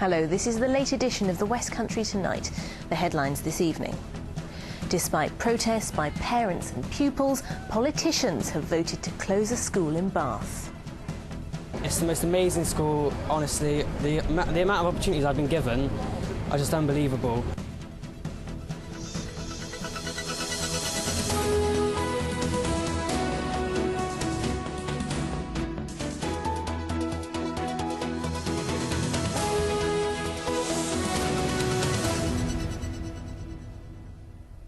Hello, this is the late edition of the West Country Tonight. The headlines this evening. Despite protests by parents and pupils, politicians have voted to close a school in Bath. It's the most amazing school, honestly. The amount of opportunities I've been given are just unbelievable.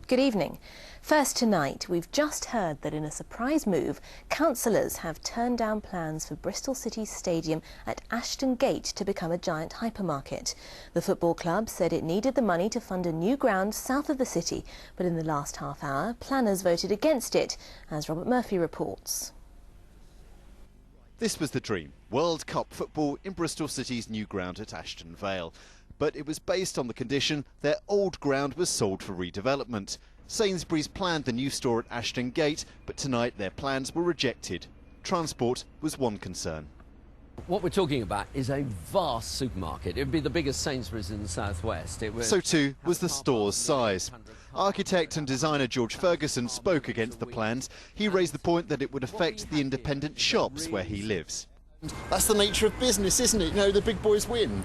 Good evening. First tonight, we've just heard that in a surprise move, councillors have turned down plans for Bristol City's stadium at Ashton Gate to become a giant hypermarket. The football club said it needed the money to fund a new ground south of the city, but in the last half hour, planners voted against it, as Robert Murphy reports. This was the dream, World Cup football in Bristol City's new ground at Ashton Vale. But it was based on the condition their old ground was sold for redevelopment. Sainsbury's planned the new store at Ashton Gate, but tonight their plans were rejected. Transport was one concern. What we're talking about is a vast supermarket. It would be the biggest Sainsbury's in the southwest. So too was the store's size. Architect and designer George Ferguson spoke against the plans. He raised the point that it would affect the independent shops where he lives. That's the nature of business, isn't it? You know, the big boys win.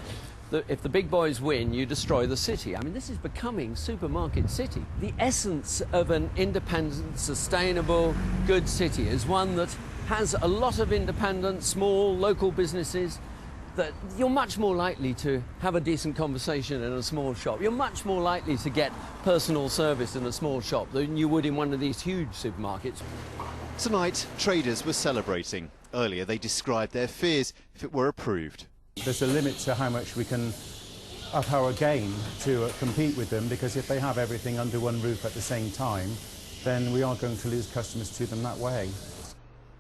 If the big boys win, you destroy the city. I mean, this is becoming supermarket city. The essence of an independent, sustainable, good city is one that has a lot of independent, small, local businesses that you're much more likely to have a decent conversation in a small shop. You're much more likely to get personal service in a small shop than you would in one of these huge supermarkets. Tonight, traders were celebrating. Earlier, they described their fears if it were approved. There's a limit to how much we can up our game to compete with them, because if they have everything under one roof at the same time, then we are going to lose customers to them that way.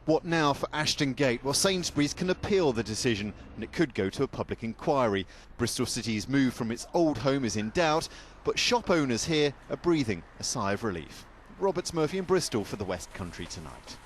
What now for Ashton Gate? Well, Sainsbury's can appeal the decision and it could go to a public inquiry. Bristol City's move from its old home is in doubt, but shop owners here are breathing a sigh of relief. Robert Murphy in Bristol for the West Country Tonight.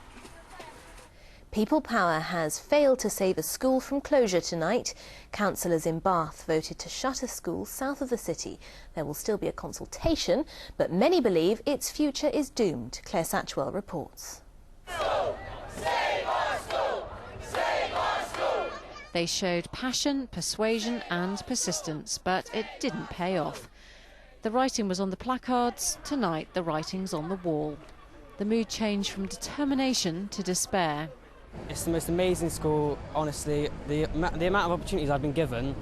People Power has failed to save a school from closure tonight. Councillors in Bath voted to shut a school south of the city. There will still be a consultation, but many believe its future is doomed. Claire Satchwell reports. School! Save our school! Save our school! They showed passion, persuasion and persistence, but it didn't pay off. The writing was on the placards. Tonight, the writing's on the wall. The mood changed from determination to despair. It's the most amazing school, honestly. The amount of opportunities I've been given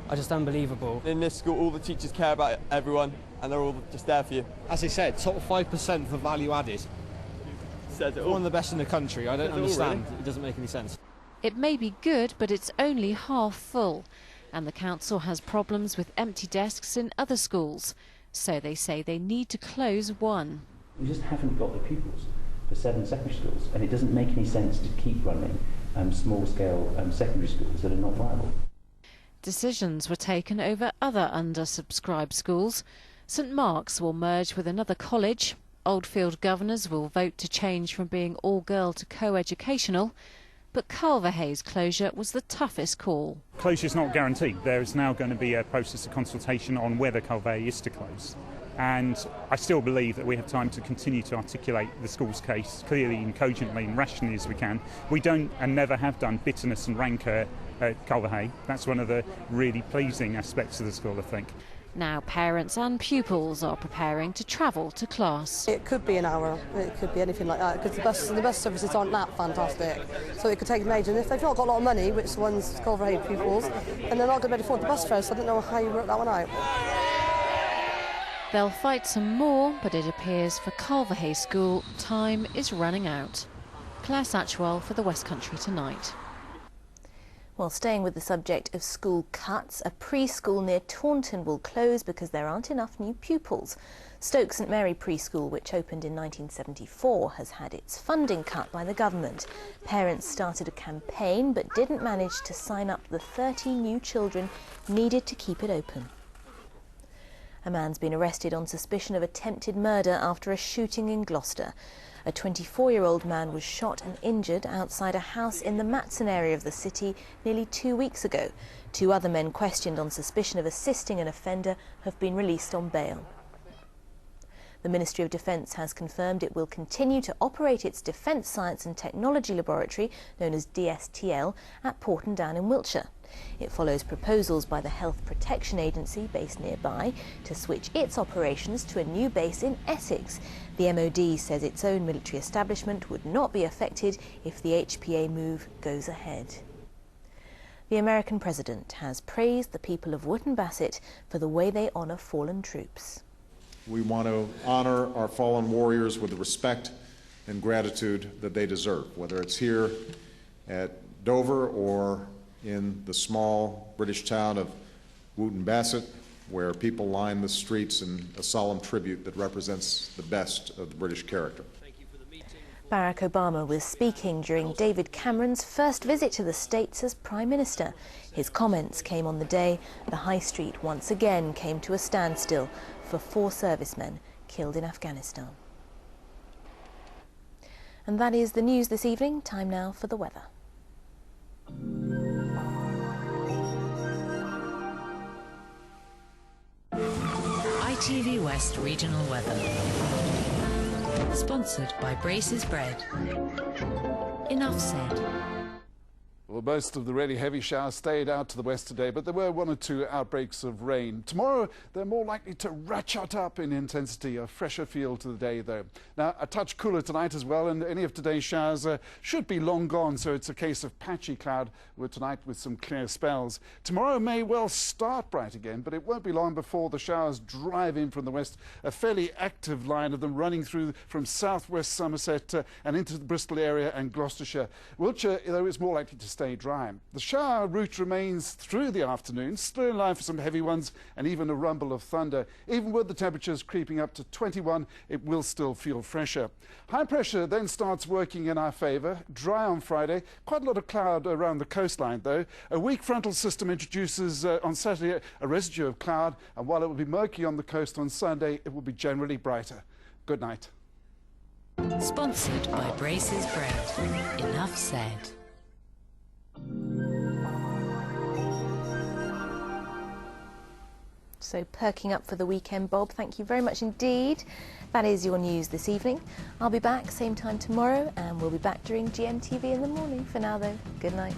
are just unbelievable. In this school, all the teachers care about everyone and they're all just there for you. As I said, top 5% for value added. One of the best in the country. I don't understand. Really? It doesn't make any sense. It may be good, but it's only half full. And the council has problems with empty desks in other schools. So they say they need to close one. We just haven't got the pupils for 7 secondary schools, and it doesn't make any sense to keep running small-scale secondary schools that are not viable. Decisions were taken over other undersubscribed schools. St Mark's will merge with another college. Oldfield governors will vote to change from being all-girl to co-educational. But Culverhay's closure was the toughest call. Closure is not guaranteed. There is now going to be a process of consultation on whether Culverhay is to close. And I still believe that we have time to continue to articulate the school's case clearly and cogently and rationally as we can. We don't and never have done bitterness and rancour at Culverhay. That's one of the really pleasing aspects of the school, I think. Now parents and pupils are preparing to travel to class. It could be an hour, it could be anything like that, because the bus services aren't that fantastic. So it could take an age, and if they've not got a lot of money, which the ones Culverhay pupils, and they're not going to be able to afford the bus fare, so I don't know how you work that one out. They'll fight some more, but it appears for Culverhay School, time is running out. Claire Satchwell for the West Country Tonight. Well, staying with the subject of school cuts, a preschool near Taunton will close because there aren't enough new pupils. Stoke St Mary Preschool, which opened in 1974, has had its funding cut by the government. Parents started a campaign but didn't manage to sign up the 30 new children needed to keep it open. A man's been arrested on suspicion of attempted murder after a shooting in Gloucester. A 24-year-old man was shot and injured outside a house in the Matson area of the city nearly 2 weeks ago. 2 other men questioned on suspicion of assisting an offender have been released on bail. The Ministry of Defence has confirmed it will continue to operate its Defence Science and Technology Laboratory, known as DSTL, at Porton Down in Wiltshire. It follows proposals by the Health Protection Agency, based nearby, to switch its operations to a new base in Essex. The MOD says its own military establishment would not be affected if the HPA move goes ahead. The American president has praised the people of Wootton Bassett for the way they honour fallen troops. We want to honour our fallen warriors with the respect and gratitude that they deserve, whether it's here at Dover or in the small British town of Wootton Bassett, where people line the streets in a solemn tribute that represents the best of the British character. Barack Obama was speaking during David Cameron's first visit to the States as Prime Minister. His comments came on the day the High Street once again came to a standstill for 4 servicemen killed in Afghanistan. And that is the news this evening. Time now for the weather. ITV West Regional Weather. Sponsored by Braces Bread. Enough said. Well, most of the really heavy showers stayed out to the west today, but there were 1 or 2 outbreaks of rain. Tomorrow, they're more likely to ratchet up in intensity, a fresher feel to the day, though. Now, a touch cooler tonight as well, and any of today's showers should be long gone, so it's a case of patchy cloud tonight with some clear spells. Tomorrow may well start bright again, but it won't be long before the showers drive in from the west, a fairly active line of them running through from southwest Somerset and into the Bristol area and Gloucestershire. Wiltshire, though, is more likely to stay dry. The shower route remains through the afternoon, still in line for some heavy ones and even a rumble of thunder. Even with the temperatures creeping up to 21, it will still feel fresher. High pressure then starts working in our favour. Dry on Friday, quite a lot of cloud around the coastline though. A weak frontal system introduces on Saturday a residue of cloud, and while it will be murky on the coast on Sunday, it will be generally brighter. Good night. Sponsored by Braces Bread. Enough said. So perking up for the weekend, Bob. Thank you very much indeed. That is your news this evening. I'll be back same time tomorrow, and we'll be back during GMTV in the morning. For now though, good night.